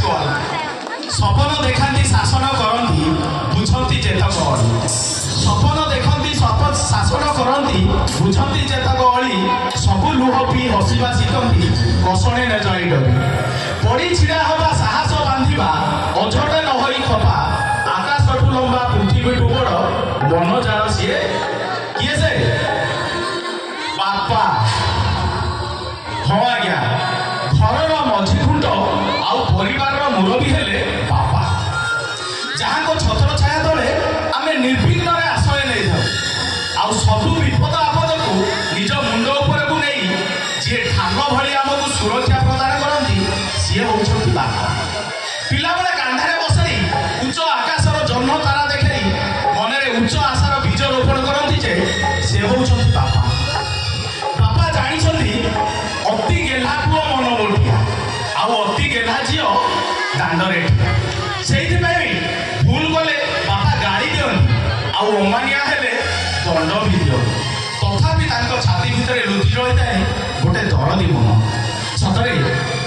call ସପନ ଦେଖାନ୍ତି ଶାସନ କରନ୍ତି ବୁଝନ୍ତି ଯେତକ ଅଳି ସପନ ଦେଖନ୍ତି ଶାସନ କରନ୍ତି ବୁଝନ୍ତି ଯେତକ ଅଳି ସବୁ ଲୁହ ପିଇ ହସିବା ଶିଖନ୍ତି କଷଣେ ନ ଜଳି ଡରି ପଡ଼ି ଛିଡ଼ା ହେବା ସାହସ ବାନ୍ଧିବା ଅଝଟ ନ ହୋଇ ଖପା ଆକାଶଠୁ ଲମ୍ବା ପୃଥିବୀଠୁ ବଡ଼ ବନ ଜାଳ ସିଏ କିଏ ସେ ବାପା ହଁ ଆଜ୍ଞା ଘରର ମଝି ଖୁଣ୍ଟ ଆଉ ପରିବାରର ମୁରବୀ ହେଲେ ବାପା ଯାହାଙ୍କ ଛତ୍ର ଛାୟା ତଳେ ଆମେ ନିର୍ବିଘ୍ନରେ ଆଶ୍ରୟ ନେଇଥାଉ ଆଉ ସବୁ ବିପଦ ଆପଦକୁ ନିଜ ମୁଣ୍ଡ ଉପରକୁ ନେଇ ଯିଏ ଠାଙ୍ଗ ଭଳି ଆମକୁ ସୁରକ୍ଷା ପ୍ରଦାନ କରନ୍ତି ସିଏ ହେଉଛନ୍ତି ବାପା ପିଲାବେଳେ କାନ୍ଧରେ ବସାଇ ଉଚ୍ଚ ଆକାଶର ଜହ୍ନ ତାରା ଦେଖାଇ ମନରେ ଉଚ୍ଚ ଆଶାର ବୀଜ ରୋପଣ କରନ୍ତି ଯେ ସେ ହେଉଛନ୍ତି ବାପା ବାପା ଜାଣିଛନ୍ତି ଅତି ଗେହ୍ଲା ପୁଅ ମନ ମୋଟିଆ ଆଉ ଅତି ଗେହ୍ଲା ଝିଅ ଦାଣ୍ଡରେ ସେଇଥିପାଇଁ ଭୁଲ କଲେ ବାପା ଗାଳି ଦିଅନ୍ତି ଆଉ ଅମାନିଆ ହେଲେ ଦଣ୍ଡ ବି ଦିଅନ୍ତି ତଥାପି ତାଙ୍କ ଛାତି ଭିତରେ ଲୁଚି ରହିଥାଏ ଗୋଟେ ଦରଦୀ ମନ ସତରେ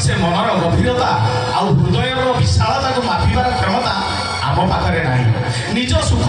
ସେ ମନର ଗଭୀରତା ଆଉ ହୃଦୟର ବିଶାଳତାକୁ ମାପିବାର କ୍ଷମତା ଆମ ପାଖରେ ନାହିଁ ନିଜ ସୁଖ